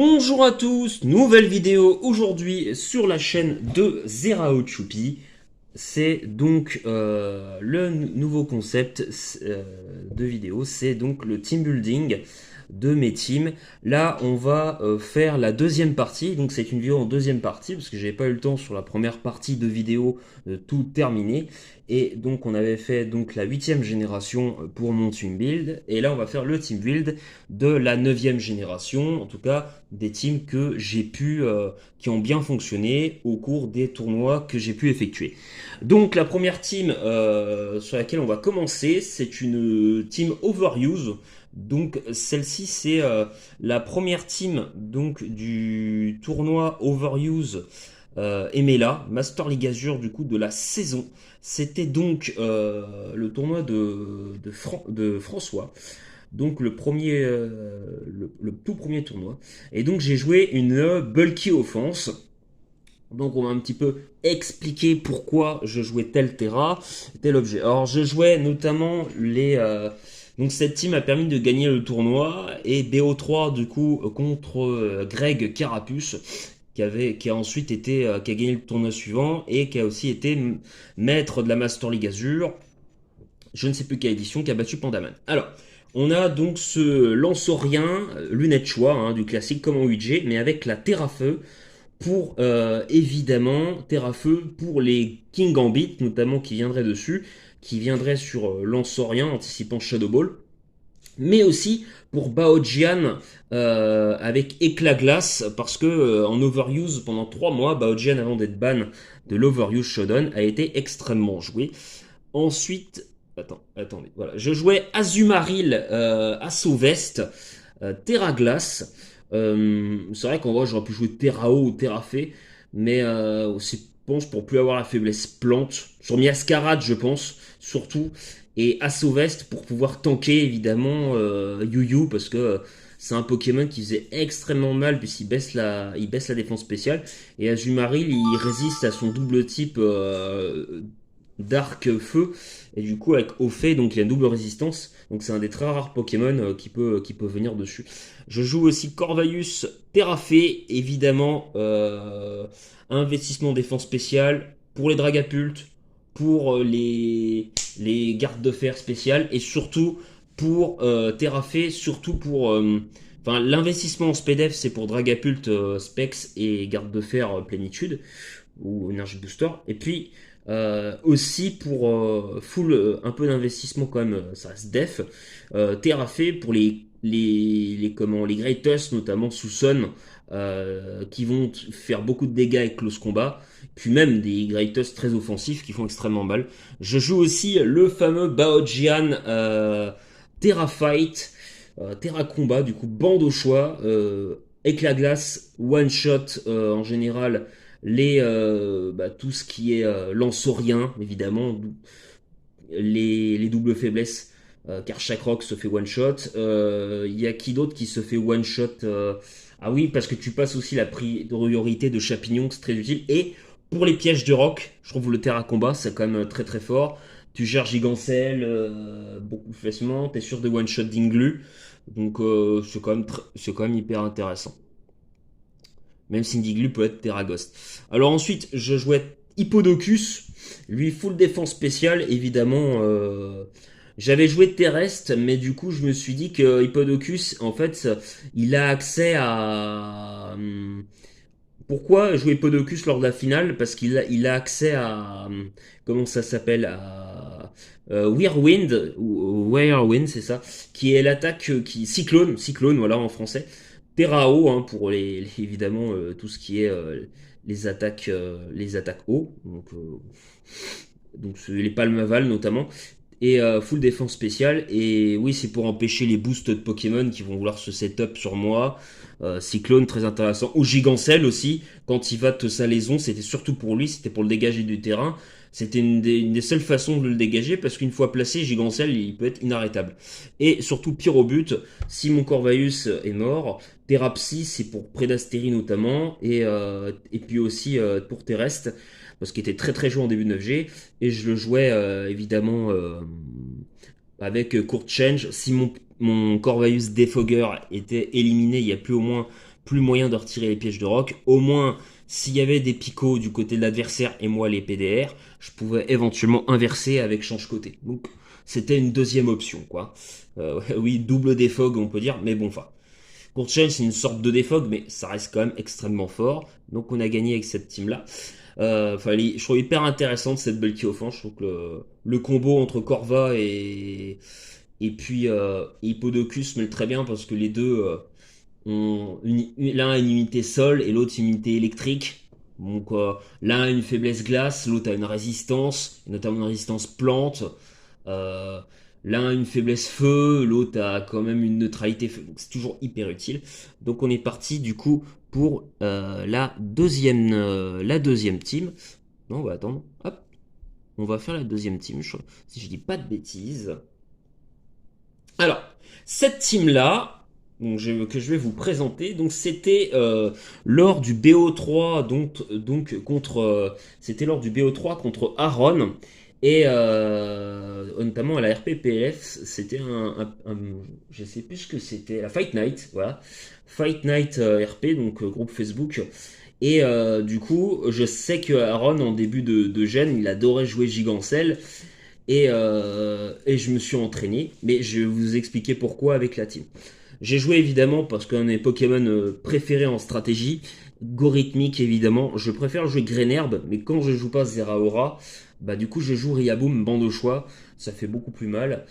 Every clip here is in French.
Bonjour à tous, nouvelle vidéo aujourd'hui sur la chaîne de Zerao Choupi. C'est donc le nouveau concept de vidéo, c'est donc le team building de mes teams. Là, on va faire la deuxième partie, donc c'est une vidéo en deuxième partie parce que j'avais pas eu le temps sur la première partie de vidéo de tout terminer. Et donc on avait fait donc la 8e génération pour mon team build, et là on va faire le team build de la 9e génération, en tout cas des teams que j'ai pu, qui ont bien fonctionné au cours des tournois que j'ai pu effectuer. Donc la première team sur laquelle on va commencer, c'est une team Overuse. Donc celle-ci c'est la première team donc du tournoi Overuse Emela, Master League Azure du coup de la saison. C'était donc le tournoi de François, donc le premier, le tout premier tournoi. Et donc j'ai joué une bulky offense. Donc on va un petit peu expliquer pourquoi je jouais tel terrain, tel objet. Alors je jouais notamment donc cette team a permis de gagner le tournoi, et BO3 du coup contre Greg Carapuce qui a ensuite été qui a gagné le tournoi suivant et qui a aussi été maître de la Master League Azure. Je ne sais plus quelle édition, qui a battu Pandaman. Alors on a donc ce lance-rien, lunette choix hein, du classique comme en 8G, mais avec la Terrafeu pour évidemment Terrafeu pour les King Gambit notamment qui viendraient dessus, qui viendraient sur Lance-Orient anticipant Shadow Ball, mais aussi pour Baojian avec Éclat Glace, parce que en Overuse pendant 3 mois, Baojian avant d'être ban de l'Overuse Shodown a été extrêmement joué. Ensuite, attendez, voilà, je jouais Azumaril Assaut Vest, Terra Glace. C'est vrai qu'en vrai j'aurais pu jouer Terrao ou Terrafé, mais c'est pense pour plus avoir la faiblesse plante. Sur Miascarade je pense surtout, et Assaut Vest pour pouvoir tanker évidemment Yu parce que c'est un Pokémon qui faisait extrêmement mal puisqu'il il baisse la défense spéciale, et Azumarill il résiste à son double type d'arc feu, et du coup avec eau fait donc il y a une double résistance, donc c'est un des très rares Pokémon qui peut venir dessus. Je joue aussi Corvaius Terrafé, évidemment investissement défense spéciale pour les Dragapultes, pour les gardes de fer spéciales, et surtout pour Terrafé, surtout pour enfin l'investissement en SPDF c'est pour Dragapult, Specs et garde de fer Plénitude ou Energy Booster, et puis aussi pour full un peu d'investissement quand même, ça reste def, Terrafé pour les Greatest notamment sous Sun, qui vont faire beaucoup de dégâts avec Close Combat, puis même des Greatest très offensifs qui font extrêmement mal. Je joue aussi le fameux Baojian Terra Fight, Terra Combat, du coup bande au choix, éclat glace, one shot en général, tout ce qui est lance-rien évidemment, les doubles faiblesses, car chaque rock se fait one shot. Il y a qui d'autre qui se fait one shot ah oui, parce que tu passes aussi la priorité de Chapignon, c'est très utile. Et pour les pièges de rock, je trouve le Terra Combat c'est quand même très très fort. Tu gères Gigancel beaucoup plus facilement, t'es sûr de one shot d'Inglu, donc c'est quand même hyper intéressant. Même si Ndiglu peut être Terragost. Alors ensuite, je jouais Hippodocus, lui full défense spéciale, évidemment. J'avais joué Terrestre, mais du coup, je me suis dit que Hippodocus, en fait, il a accès à. Pourquoi jouer Hippodocus lors de la finale? Parce il a accès à. Comment ça s'appelle? À. Whirlwind, ou Whirlwind, c'est ça, qui est l'attaque qui. Cyclone, voilà en français. Terrao hein, pour évidemment tout ce qui est les attaques haut, donc les palmes aval notamment, et full défense spéciale, et oui c'est pour empêcher les boosts de Pokémon qui vont vouloir se setup sur moi. Cyclone très intéressant, ou Gigancel aussi quand il va te salaison, c'était surtout pour lui, c'était pour le dégager du terrain. C'était une des seules façons de le dégager, parce qu'une fois placé, Gigancel, il peut être inarrêtable. Et surtout, pire au but, si mon Corvaius est mort, Thérapsie, c'est pour Prédastérie notamment, et puis aussi pour Terrestre, parce qu'il était très très joué en début de 9G, et je le jouais évidemment avec Court Change. Si mon Corvaius Defogger était éliminé, il y a plus au moins plus moyen de retirer les pièges de roc. Au moins, s'il y avait des picots du côté de l'adversaire et moi les PDR, je pouvais éventuellement inverser avec change côté. Donc c'était une deuxième option, quoi. Oui, double défog, on peut dire, mais bon, enfin. Court Chain, c'est une sorte de défog, mais ça reste quand même extrêmement fort. Donc on a gagné avec cette team-là. Je trouve hyper intéressante cette Bulky Offense. Je trouve que le combo entre Corva et puis Hippodocus mêle très bien parce que les deux ont l'un a une unité sol et l'autre une unité électrique. Donc l'un a une faiblesse glace, l'autre a une résistance, notamment une résistance plante. Euh, L'un a une faiblesse feu, l'autre a quand même une neutralité feu. Donc c'est toujours hyper utile. Donc on est parti du coup pour la deuxième team. Non, on va attendre. Hop, on va faire la deuxième team. Si je dis pas de bêtises. Alors, cette team-là, que je vais vous présenter, donc c'était lors du BO3, contre, c'était lors du BO3 contre Aaron. Et notamment à la RPPF, c'était je sais plus ce que c'était, la Fight Night, voilà. Fight Night RP, donc groupe Facebook. Et du coup, je sais que Aaron, en début de gène, il adorait jouer Gigancel. Et je me suis entraîné, mais je vais vous expliquer pourquoi avec la team. J'ai joué évidemment parce qu'un de mes Pokémon préférés en stratégie, Gorithmique évidemment, je préfère jouer Grenerbe, mais quand je joue pas Zeraora, bah du coup je joue Riaboom bande au choix, ça fait beaucoup plus mal.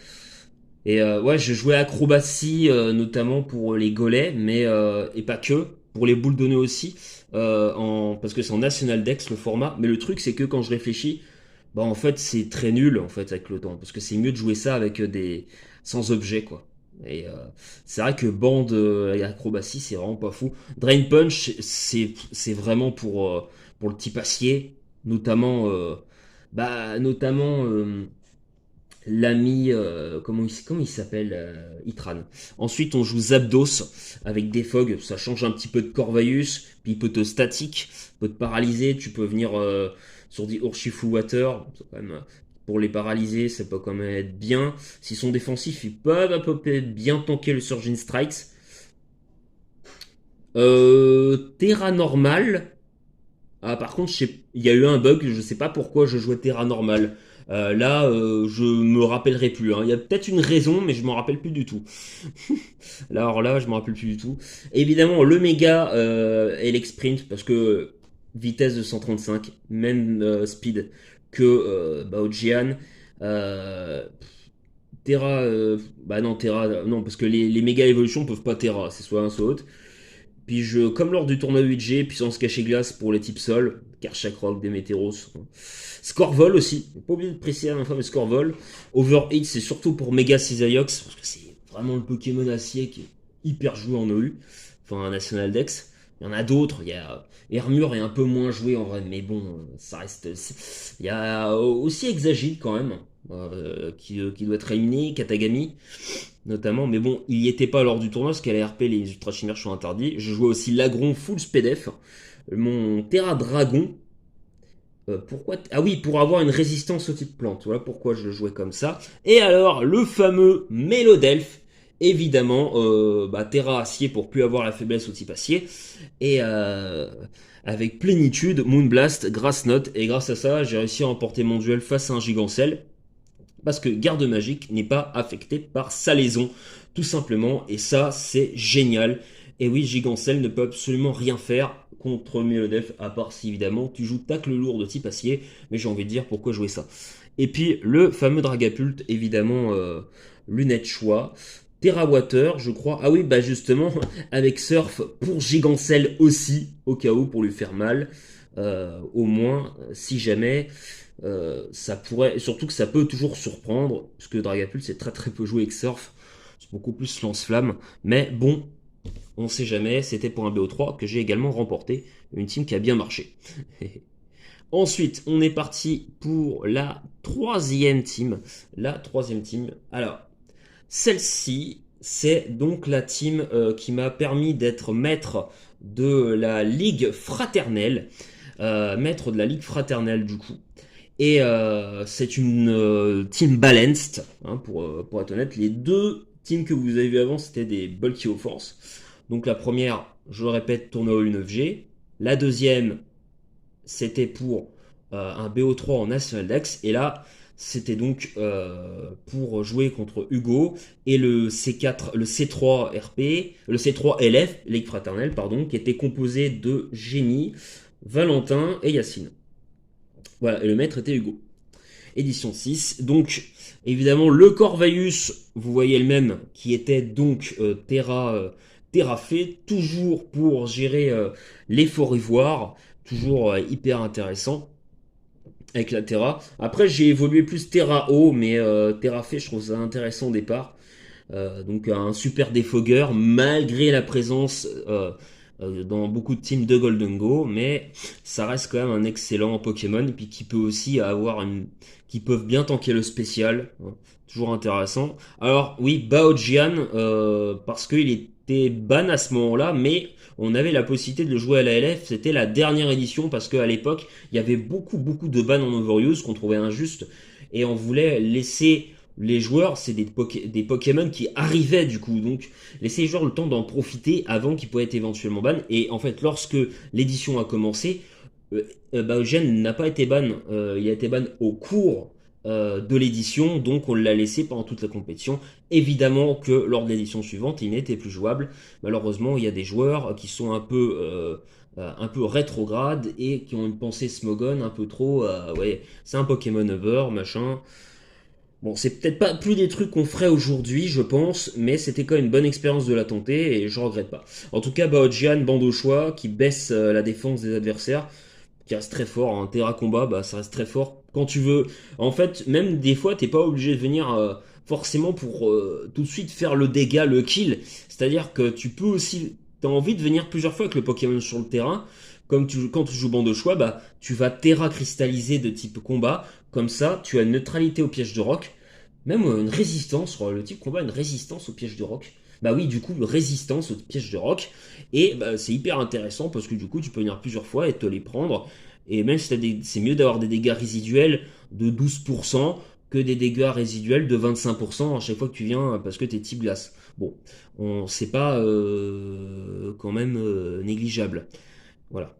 Et ouais, je jouais Acrobatie notamment pour les golets, mais et pas que, pour les boules données aussi, parce que c'est en National Dex le format. Mais le truc c'est que quand je réfléchis, bah en fait c'est très nul en fait avec le temps, parce que c'est mieux de jouer ça avec des sans objet quoi. Et c'est vrai que bande et acrobatie c'est vraiment pas fou. Drain Punch c'est vraiment pour le type acier, notamment l'ami, comment il s'appelle, Itran. Ensuite, on joue Zapdos avec des fogs, ça change un petit peu de Corvaius, puis il peut te statique, peut te paralyser, tu peux venir sur des Urshifu Water, quand même, pour les paralyser, ça peut quand même être bien. S'ils sont défensifs, ils peuvent à peu près bien tanker le Surgeon Strikes. Terra normal. Ah, par contre, il y a eu un bug, je sais pas pourquoi je jouais Terra normal. Je me rappellerai plus, hein. Il y a peut-être une raison, mais je m'en rappelle plus du tout. Alors là, je me rappelle plus du tout. Évidemment, le méga Elec Sprint, parce que vitesse de 135, même speed que Baojian. Euh, Terra, bah non, Terra, non, parce que les méga évolutions peuvent pas Terra, c'est soit un, soit autre. Puis comme lors du tournoi 8G, puissance cachée glace pour les types sol, Karchakroc, Demeteros. Scorvol aussi, pas oublier de préciser à la fin, mais Scorvol. Overheat, c'est surtout pour Mega Cisaiox, parce que c'est vraiment le Pokémon acier qui est hyper joué en OU, enfin un National Dex. Il y en a d'autres, il y a Hermure est un peu moins joué en vrai, mais bon, ça reste. Il y a aussi Exagite quand même, qui doit être éliminé, Katagami notamment, mais bon, il y était pas lors du tournoi parce qu'à la RP les Ultra Chimères sont interdits. Je jouais aussi Lagron full SPDF, mon Terra Dragon. Ah oui, pour avoir une résistance au type plante. Voilà pourquoi je jouais comme ça. Et alors, le fameux Mélodelph, évidemment, Terra Acier pour plus avoir la faiblesse au type acier. Et avec plénitude, Moonblast, Grass Note. Et grâce à ça, j'ai réussi à remporter mon duel face à un Gigancel parce que Garde Magique n'est pas affecté par salaison, tout simplement, et ça, c'est génial. Et oui, Gigancel ne peut absolument rien faire contre Mélodef, à part si, évidemment, tu joues tacle lourd de type acier, mais j'ai envie de dire pourquoi jouer ça. Et puis, le fameux Dragapult, évidemment, lunette choix. Terra Water, je crois. Ah oui, bah justement, avec Surf pour Gigancel aussi, au cas où, pour lui faire mal. Au moins, si jamais, ça pourrait, surtout que ça peut toujours surprendre, parce que Dragapult c'est très très peu joué avec Surf, c'est beaucoup plus lance-flamme, mais bon, on sait jamais, c'était pour un BO3 que j'ai également remporté, une team qui a bien marché. Ensuite, on est parti pour la troisième team. Alors, celle-ci, c'est donc la team qui m'a permis d'être maître de la Ligue Fraternelle. Maître de la Ligue Fraternelle du coup. Et c'est une team balanced, hein, pour être honnête. Les deux teams que vous avez vu avant, c'était des Bulky Force. Donc la première, je le répète, tournoi U9G. La deuxième, c'était pour un BO3 en National Dex. Et là, c'était donc pour jouer contre Hugo et le C4, le C3 RP, le C3 LF, Ligue Fraternelle, pardon, qui était composé de Génie, Valentin et Yacine. Voilà, et le maître était Hugo. Édition 6. Donc, évidemment, le Corvaius, vous voyez le même, qui était donc Terra fait, toujours pour gérer l'effort ivoire, toujours hyper intéressant avec la Terra. Après, j'ai évolué plus Terra haut, mais Terra fait, je trouve ça intéressant au départ. Donc un super défogueur malgré la présence dans beaucoup de teams de Golden Go, mais ça reste quand même un excellent Pokémon et puis qui peut aussi avoir qui peuvent bien tanker le spécial, hein. Toujours intéressant. Alors oui, Baojian parce qu'il était ban à ce moment-là, mais on avait la possibilité de le jouer à la LF. C'était la dernière édition parce qu'à l'époque il y avait beaucoup de bans en overuse qu'on trouvait injuste et on voulait laisser les joueurs, c'est des Pokémon qui arrivaient du coup, donc laisser les joueurs le temps d'en profiter avant qu'ils pourraient être éventuellement ban. Et en fait, lorsque l'édition a commencé, Baogen n'a pas été ban, il a été ban au cours de l'édition, donc on l'a laissé pendant toute la compétition. Évidemment que lors de l'édition suivante, il n'était plus jouable. Malheureusement, il y a des joueurs qui sont un peu rétrogrades et qui ont une pensée Smogon un peu trop, ouais, c'est un Pokémon over, machin. Bon, c'est peut-être pas plus des trucs qu'on ferait aujourd'hui, je pense, mais c'était quand même une bonne expérience de la tenter et je regrette pas. En tout cas, Baojian, bande au choix, qui baisse la défense des adversaires, qui reste très fort. Un Terra combat, bah, ça reste très fort quand tu veux. En fait, même des fois, t'es pas obligé de venir forcément pour tout de suite faire le dégât, le kill. C'est-à-dire que tu peux aussi, t'as envie de venir plusieurs fois avec le Pokémon sur le terrain. Quand tu joues bande au choix, bah, tu vas Terra cristalliser de type combat. Comme ça, tu as une neutralité au piège de roc. Même une résistance, le type combat a une résistance au piège de roc. Bah oui, du coup, résistance au piège de roc. Et bah, c'est hyper intéressant parce que du coup, tu peux venir plusieurs fois et te les prendre. Et même si c'est mieux d'avoir des dégâts résiduels de 12% que des dégâts résiduels de 25% à chaque fois que tu viens parce que t'es type glace. Bon, c'est pas quand même négligeable. Voilà,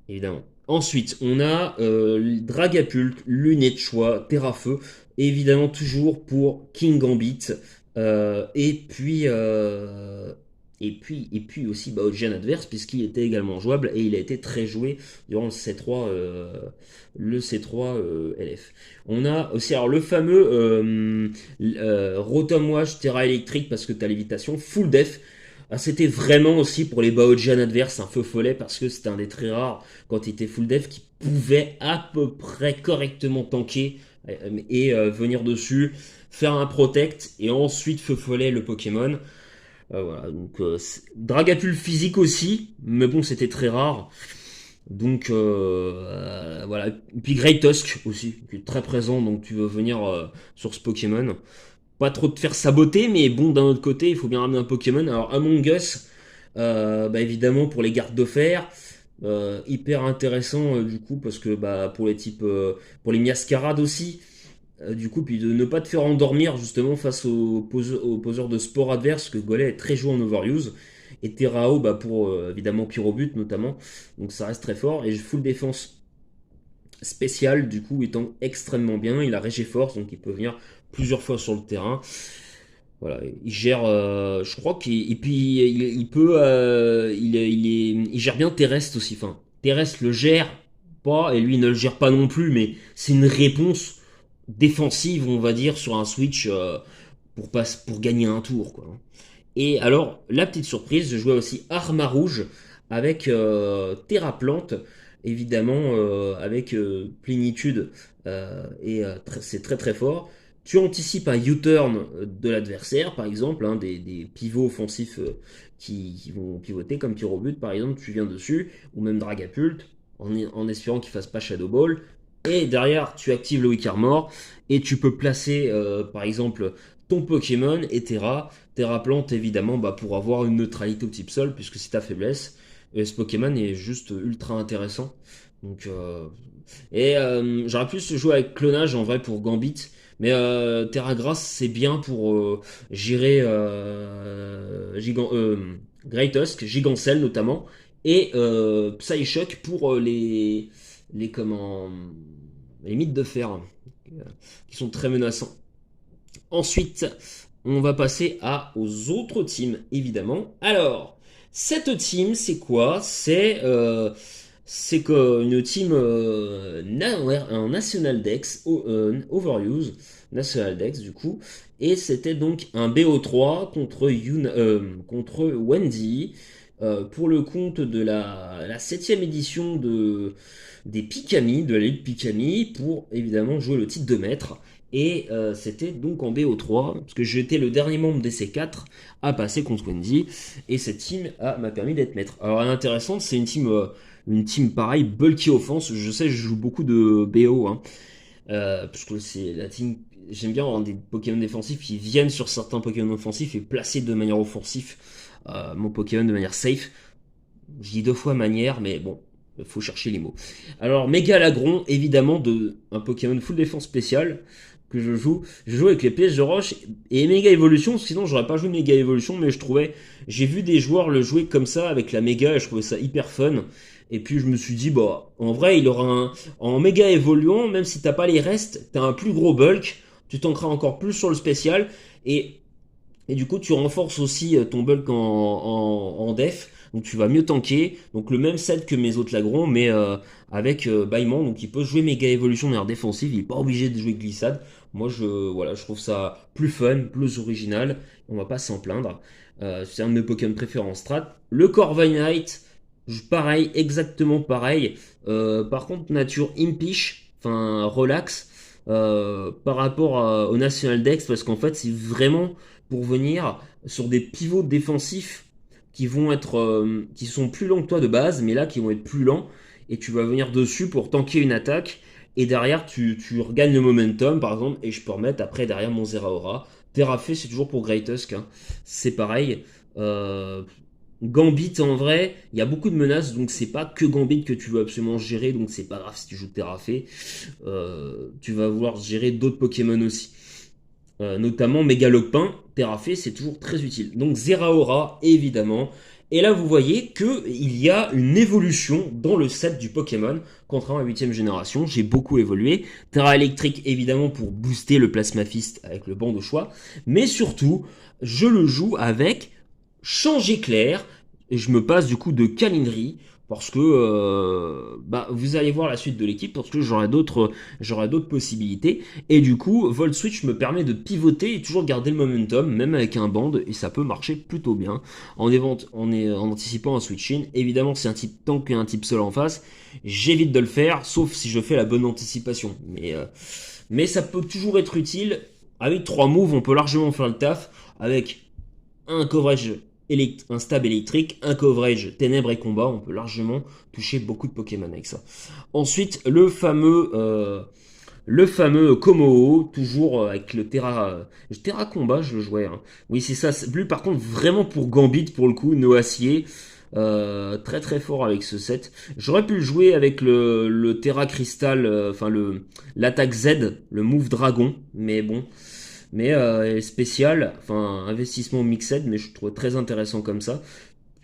évidemment. Ensuite, on a Dragapult, Lunet de choix, Terrafeu, évidemment toujours pour King Gambit, et puis aussi Baojian adverse, puisqu'il était également jouable et il a été très joué durant le C3 LF. On a aussi alors, le fameux Rotom Wash Terra électrique, parce que tu as lévitation, full def. Ah, c'était vraiment aussi pour les Baojian adverses un feu follet parce que c'était un des très rares quand il était full def qui pouvait à peu près correctement tanker et venir dessus, faire un protect et ensuite feu follet le Pokémon. Voilà, donc Dragapult physique aussi, mais bon c'était très rare. Donc voilà, et puis Great Tusk aussi, qui est très présent, donc tu veux venir sur ce Pokémon pas trop te faire saboter, mais bon, d'un autre côté, il faut bien ramener un Pokémon. Alors, Among Us, bah, évidemment, pour les gardes de fer, hyper intéressant du coup, parce que bah, pour les types, pour les miascarades aussi, du coup, puis de ne pas te faire endormir justement face aux poseurs de sport adverses, que Golem est très joué en overuse. Et Terrao, bah, pour évidemment Pyrobut notamment, donc ça reste très fort. Et full défense spéciale, du coup, étant extrêmement bien. Il a Régé Force, donc il peut venir plusieurs fois sur le terrain. Voilà, il gère, je crois qu'il et puis il peut, il gère bien Terrestre aussi. Enfin, Terrestre le gère pas et lui ne le gère pas non plus, mais c'est une réponse défensive, on va dire, sur un switch pour gagner un tour, quoi. Et alors, la petite surprise, je jouais aussi Arma Rouge avec Terra Plante, évidemment, avec Plénitude, c'est très très fort. Tu anticipes un U-turn de l'adversaire, par exemple, hein, des pivots offensifs qui vont pivoter, comme Pyrobut, par exemple, tu viens dessus, ou même Dragapult, en espérant qu'il fasse pas Shadow Ball. Et derrière, tu actives le Weak Armor, et tu peux placer, par exemple, ton Pokémon et Terra Plante, évidemment, bah, pour avoir une neutralité au type sol, puisque c'est ta faiblesse. Et ce Pokémon est juste ultra intéressant. Donc, j'aurais plus joué avec clonage en vrai pour Gambit. Mais Terra Grasse, c'est bien pour gérer Great Tusk, Gigancel notamment, et Psyshock pour comment, les mythes de fer, qui sont très menaçants. Ensuite, on va passer aux autres teams, évidemment. Alors, cette team, c'est quoi? C'est une team en National Dex, Overuse, National Dex du coup, et c'était donc un BO3 contre Wendy, pour le compte de la 7ème édition des Pikami, de la Ligue Pikami, pour évidemment jouer le titre de maître. Et c'était donc en BO3, parce que j'étais le dernier membre des C4 à passer contre Wendy, et cette team m'a permis d'être maître. Alors l'intéressant, c'est une team pareil, bulky offense. Je sais, je joue beaucoup de BO, hein, parce que c'est la team. J'aime bien avoir des Pokémon défensifs qui viennent sur certains Pokémon offensifs et placer de manière offensive mon Pokémon de manière safe. Je dis deux fois manière, mais bon, il faut chercher les mots. Alors, Mégalagron, évidemment, un Pokémon full défense spécial que je joue. Je joue avec les pièges de roche et Méga Évolution, sinon j'aurais pas joué Méga Évolution, mais j'ai vu des joueurs le jouer comme ça avec la Méga et je trouvais ça hyper fun. Et puis je me suis dit, bah, en vrai, il aura en Méga Évoluant, même si t'as pas les restes, t'as un plus gros bulk, tu t'ancres encore plus sur le spécial et du coup, tu renforces aussi ton bulk en def. Donc tu vas mieux tanker. Donc le même set que mes autres Lagrons, mais avec bâillement. Donc il peut jouer méga évolution de manière défensive. Il n'est pas obligé de jouer glissade. Moi, je trouve ça plus fun, plus original. On va pas s'en plaindre. C'est un de mes Pokémon préférés en strat. Le Corviknight, pareil, exactement pareil. Par contre, nature impish, enfin relax. Par rapport au National Dex, parce qu'en fait, c'est vraiment pour venir sur des pivots défensifs qui sont plus lents que toi de base, mais là qui vont être plus lents, et tu vas venir dessus pour tanker une attaque, et derrière tu regagnes le momentum par exemple, et je peux remettre après derrière mon Zeraora. Terrafé, c'est toujours pour Great Tusk, hein. C'est pareil. Euh, Gambit en vrai, il y a beaucoup de menaces, donc c'est pas que Gambit que tu veux absolument gérer, donc c'est pas grave si tu joues Terrafé. Tu vas vouloir gérer d'autres Pokémon aussi. Notamment Mégalopin, Terrafé, c'est toujours très utile. Donc Zeraora, évidemment. Et là, vous voyez qu'il y a une évolution dans le set du Pokémon. Contrairement à la 8ème génération, j'ai beaucoup évolué. Terra électrique, évidemment, pour booster le Plasma Fist avec le banc de choix. Mais surtout, je le joue avec Change Éclair. Et je me passe du coup de Calindry. Parce que vous allez voir la suite de l'équipe. Parce que j'aurai d'autres possibilités. Et du coup, Volt Switch me permet de pivoter et toujours garder le momentum, même avec un band, et ça peut marcher plutôt bien. En anticipant un switch in. Évidemment, c'est un type tank et un type seul en face. J'évite de le faire, sauf si je fais la bonne anticipation. Mais ça peut toujours être utile. Avec 3 moves, on peut largement faire le taf. Avec un coverage un stab électrique, un coverage ténèbres et combat, on peut largement toucher beaucoup de Pokémon avec ça. Ensuite, le fameux Kommo, toujours avec le Terra Combat, je le jouais, hein. Oui, c'est ça. Lui, par contre, vraiment pour Gambit, pour le coup, Noacier. Très très fort avec ce set. J'aurais pu le jouer avec le Terra Crystal, l'attaque Z, le move dragon, mais bon. Mais spécial, enfin investissement mixed, mais je trouve très intéressant comme ça.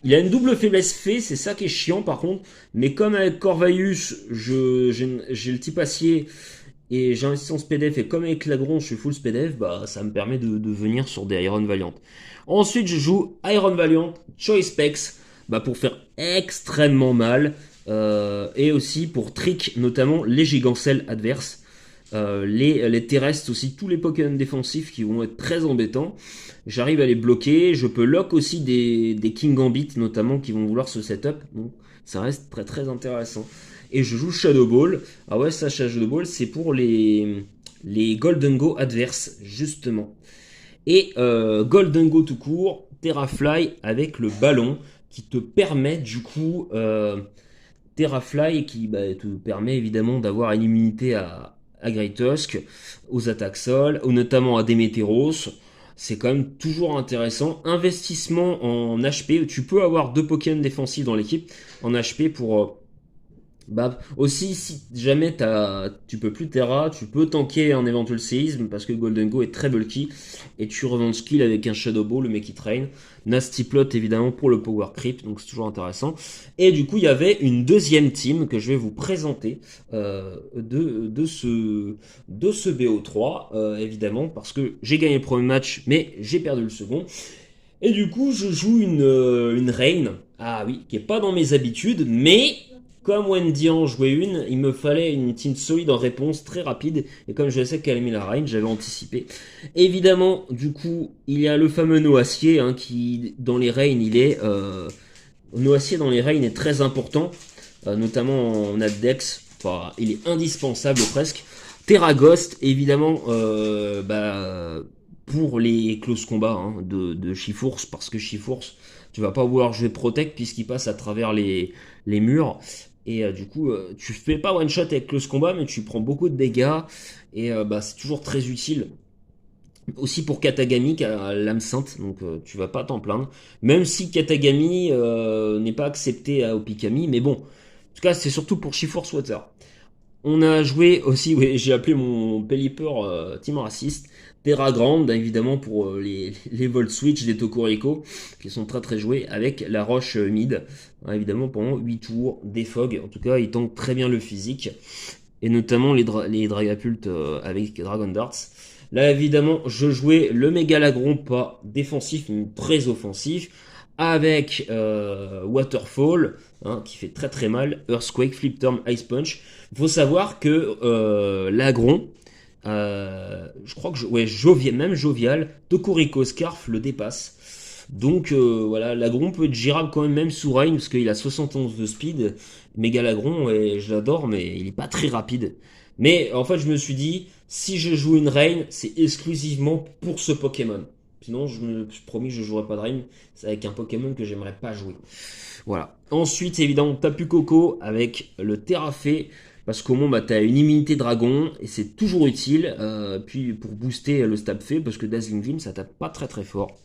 Il a une double faiblesse fée, c'est ça qui est chiant par contre. Mais comme avec Corvaius, j'ai le type acier et j'ai investi en SPDF, et comme avec Lagron, je suis full SPDF, bah ça me permet de venir sur des Iron Valiant. Ensuite, je joue Iron Valiant, Choice Specs, pour faire extrêmement mal, et aussi pour trick notamment les gigancelles adverses. Les terrestres aussi, tous les Pokémon défensifs qui vont être très embêtants. J'arrive à les bloquer. Je peux lock aussi des King Gambit notamment qui vont vouloir ce setup. Donc ça reste très très intéressant. Et je joue Shadow Ball. Ah ouais, ça, Shadow Ball, c'est pour les Golden Go adverses, justement. Et Golden Go tout court, Terrafly avec le ballon qui te permet du coup. Terrafly qui te permet évidemment d'avoir une immunité à Great Tusk, aux attaques sol, ou notamment à Démétéros. C'est quand même toujours intéressant. Investissement en HP. Tu peux avoir 2 Pokémon défensifs dans l'équipe en HP Bah, aussi, si jamais tu peux plus Terra, tu peux tanker un éventuel séisme parce que Golden Go est très bulky et tu revends skill avec un Shadow Ball, le mec qui traîne. Nasty Plot évidemment pour le Power Creep, donc c'est toujours intéressant. Et du coup, il y avait une deuxième team que je vais vous présenter de ce BO3, évidemment, parce que j'ai gagné le premier match, mais j'ai perdu le second. Et du coup, je joue une Reine, ah oui, qui est pas dans mes habitudes, mais comme Wendy en jouait une, il me fallait une team solide en réponse, très rapide, et comme je sais qu'elle a mis la Reine, j'avais anticipé. Évidemment, du coup, il y a le fameux Noacier, hein, qui, dans les Reigns, il est... Noacier dans les Reigns est très important, notamment en Addex, enfin, il est indispensable presque. Terra Ghost, évidemment, pour les close combats hein, de Shiforce, parce que Shiforce, tu vas pas vouloir jouer Protect puisqu'il passe à travers les murs. Et du coup, tu fais pas one shot avec close combat, mais tu prends beaucoup de dégâts. Et c'est toujours très utile. Aussi pour Katagami qui a l'âme sainte, donc tu vas pas t'en plaindre. Même si Katagami n'est pas accepté à Opikami, mais bon. En tout cas, c'est surtout pour Shiforce Water. On a joué aussi, oui, j'ai appelé mon Pelipper Team Raciste, Terra Grande, évidemment, pour les Volt Switch des Tokoriko, qui sont très très joués, avec la roche mid, hein, évidemment, pendant 8 tours, des Fog, en tout cas, ils tankent très bien le physique, et notamment les Dragapultes avec Dragon Darts. Là, évidemment, je jouais le Mégalagron, pas défensif, mais très offensif, avec Waterfall, hein, qui fait très très mal, Earthquake, Flip Turn, Ice Punch. Il faut savoir que l'Agron, je crois que ouais, même Jovial, Tokoriko Scarf le dépasse. Donc voilà, l'Agron peut être gérable quand même sous Rain parce qu'il a 71 de speed. Méga l'Agron, et je l'adore, mais il est pas très rapide. Mais en fait, je me suis dit, si je joue une Rain, c'est exclusivement pour ce Pokémon. Sinon, je me suis promis que je jouerai pas de Rain. C'est avec un Pokémon que j'aimerais pas jouer. Voilà. Ensuite, évidemment, Tapu Koko avec le Terrafé. Parce qu'au moins, tu as une immunité dragon et c'est toujours utile. Puis pour booster le stab fait, parce que Dazzling Gleam, ça tape pas très très fort.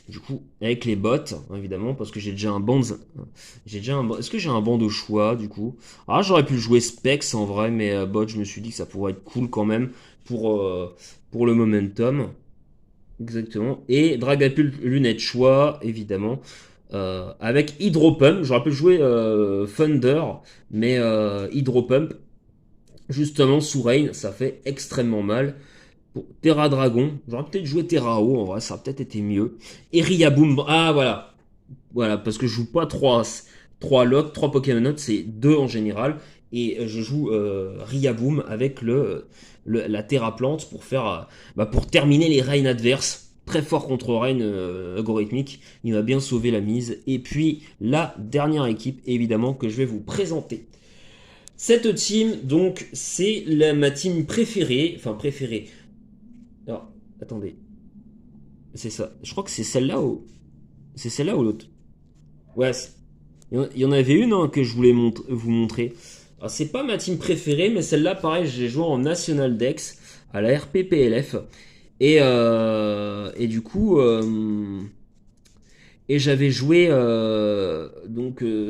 Du coup, avec les bots, évidemment, parce que j'ai déjà un banc. Est-ce que j'ai un banc de choix, du coup? Ah, j'aurais pu jouer Specs en vrai, mais bot, je me suis dit que ça pourrait être cool quand même pour le momentum. Exactement. Et Dragapult Lunette choix, évidemment. Avec Hydropump, j'aurais pu jouer Thunder, mais Hydropump, justement, sous Rain, ça fait extrêmement mal. Pour Terra Dragon, j'aurais peut-être joué Terrao, en vrai, ça a peut-être été mieux. Et Riaboom, ah voilà, voilà, parce que je joue pas trois locks, 3 Pokémon Notes, c'est 2 en général. Et je joue Riaboom avec la Terra Plante pour faire, pour terminer les Rain adverses. Très fort contre Rain algorithmique, il m'a bien sauvé la mise. Et puis la dernière équipe, évidemment, que je vais vous présenter. Cette team, donc, c'est ma team préférée. Enfin, préférée. Alors, attendez. C'est ça. Je crois que c'est celle-là ou. C'est celle-là ou l'autre. Ouais, il y en avait une hein, que je voulais vous montrer. Alors, c'est pas ma team préférée, mais celle-là, pareil, j'ai joué en National Dex à la RPPLF. Et du coup, j'avais joué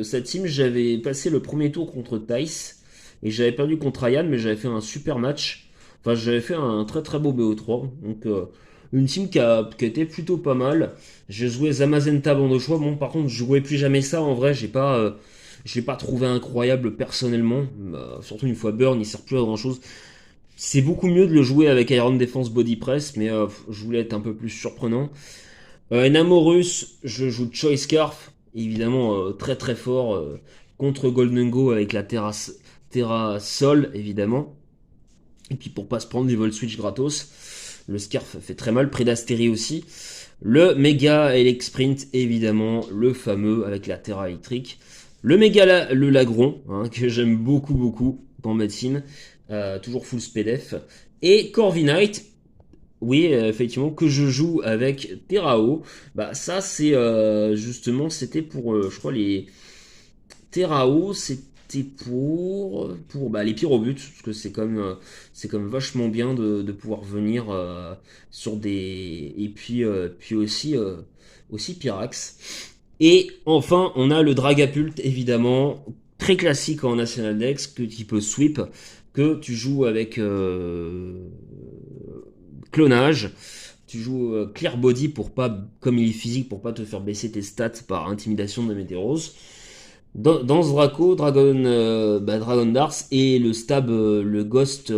cette team, j'avais passé le premier tour contre Tice et j'avais perdu contre Ryan, mais j'avais fait un super match. Enfin, j'avais fait un très très beau BO3. Donc une team qui a été plutôt pas mal. J'ai joué Zamazenta Bande de choix. Bon, par contre, je jouais plus jamais ça. En vrai, j'ai pas trouvé incroyable personnellement. Surtout une fois Burn, il sert plus à grand chose. C'est beaucoup mieux de le jouer avec Iron Defense Body Press, mais je voulais être un peu plus surprenant. Enamorus, je joue Choice Scarf, évidemment très très fort contre Golden Go avec la Terra Sol, évidemment. Et puis pour pas se prendre du Volt Switch gratos, le Scarf fait très mal, Predastérie aussi. Le Mega Elect Sprint, évidemment, le fameux avec la Terra électrique. Le Mega le Lagron, hein, que j'aime beaucoup beaucoup dans ma team, toujours full SPDF. Et Corviknight, oui, effectivement, que je joue avec Terrao. Ça, c'est justement, c'était pour, je crois, les Terrao, c'était pour les pyrobuts, parce que c'est comme vachement bien de pouvoir venir sur des. Et puis aussi Pyrax. Et enfin, on a le Dragapult, évidemment, très classique en National Dex, que tu peux sweep, que tu joues avec clonage. Tu joues Clear Body pour pas, comme il est physique, pour pas te faire baisser tes stats par intimidation de Météros. Dans ce Draco, Dragon Darts et le stab, le Ghost,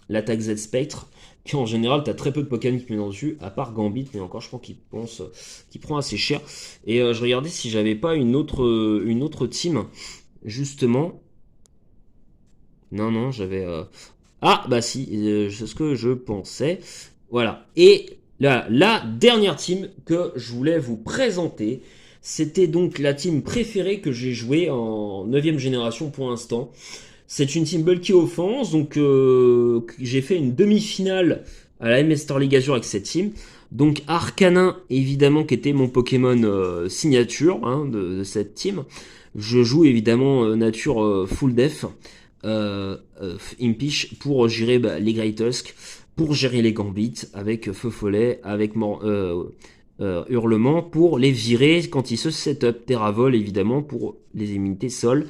l'attaque Z Spectre, qui en général, t'as très peu de Pokémon qui te mettent dessus, à part Gambit, mais encore, je pense qu'il prend assez cher. Et je regardais si j'avais pas une autre team, justement. Non, non, j'avais. Ah, bah si, c'est ce que je pensais. Voilà. Et là, la dernière team que je voulais vous présenter, c'était donc la team préférée que j'ai jouée en 9ème génération pour l'instant. C'est une team Bulky Offense, donc j'ai fait une demi-finale à la MS Star League Azure avec cette team. Donc Arcanin, évidemment, qui était mon Pokémon signature hein, de cette team. Je joue évidemment nature full def, Impish, pour gérer les Great Tusk, pour gérer les Gambits, avec Feu Follet, avec Hurlement, pour les virer quand ils se setup. Terravol, évidemment, pour les immunités sol.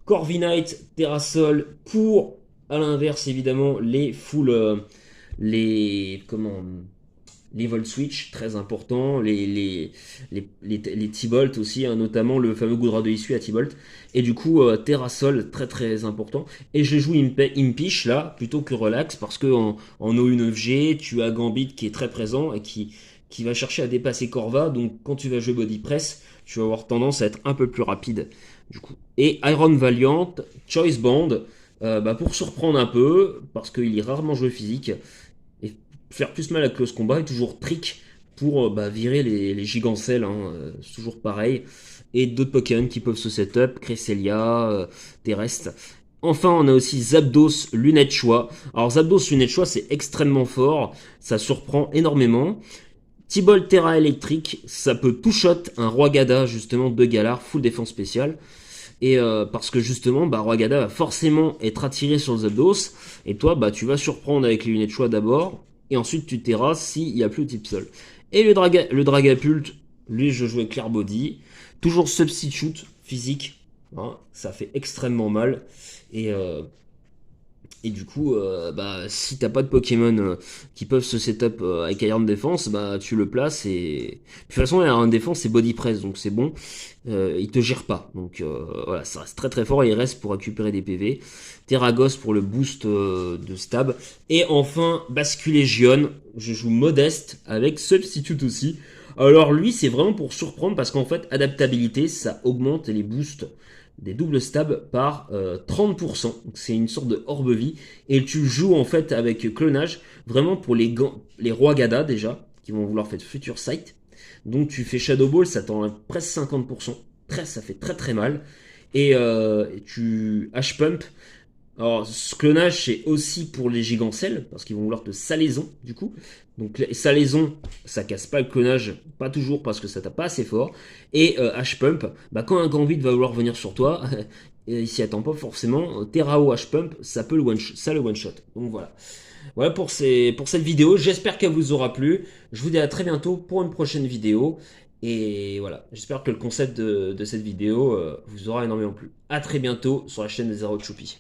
Corviknight, Terrasol pour, à l'inverse évidemment, les full, les Volt Switch, très important, les T-Bolt aussi, hein, notamment le fameux Goudra de issue à T-Bolt, et du coup Terrasol, très très important, et je joue Impish là, plutôt que Relax, parce que en OU9G, tu as Gambit qui est très présent, et qui va chercher à dépasser Corva, donc quand tu vas jouer Body Press, tu vas avoir tendance à être un peu plus rapide, du coup. Et Iron Valiant, Choice Band, pour surprendre un peu, parce qu'il est rarement joué physique, et faire plus mal à Close Combat, et toujours trick pour virer les gigancelles, hein, c'est toujours pareil. Et d'autres Pokémon qui peuvent se setup, Cresselia, Terrestre. Enfin, on a aussi Zapdos Lunette Choix. Alors Zapdos Lunette Choix, c'est extrêmement fort, ça surprend énormément. T-Ball Terra électrique, ça peut two-shot un Roi Gada, justement, de Galar, full défense spéciale. Et parce que justement, Roi Gada va forcément être attiré sur le Zapdos. Et toi, tu vas surprendre avec les lunettes choix d'abord. Et ensuite, tu terrasses s'il n'y a plus de type sol. Et le Dragapult, lui, je jouais Clear Body. Toujours substitute physique. Hein, ça fait extrêmement mal. Et, du coup, si t'as pas de Pokémon qui peuvent se setup avec Iron Défense, tu le places et... De toute façon, Iron Défense, c'est Body Press, donc c'est bon. Il te gère pas. Donc voilà, ça reste très très fort et il reste pour récupérer des PV. Terragos pour le boost de stab. Et enfin, Basculégion. Je joue Modeste avec Substitute aussi. Alors lui, c'est vraiment pour surprendre parce qu'en fait, adaptabilité, ça augmente les boosts des doubles stabs par 30%. C'est une sorte de orbe-vie. Et tu joues en fait avec clonage, vraiment pour les rois Gada déjà, qui vont vouloir faire Future Sight. Donc tu fais Shadow Ball, ça t'enlève presque 50%. Ça fait très très mal. Et tu H-Pump. Alors, ce clonage, c'est aussi pour les gigancelles, parce qu'ils vont vouloir te salaison, du coup. Donc, les salaisons, ça casse pas le clonage, pas toujours, parce que ça tape pas assez fort. Et H-Pump, quand un Gambit va vouloir venir sur toi, il s'y attend pas forcément. Terrao H-Pump, ça peut le one-shot. Donc voilà. Voilà pour cette vidéo. J'espère qu'elle vous aura plu. Je vous dis à très bientôt pour une prochaine vidéo. Et voilà, j'espère que le concept de cette vidéo vous aura énormément plu. À très bientôt sur la chaîne des Zero Choupi.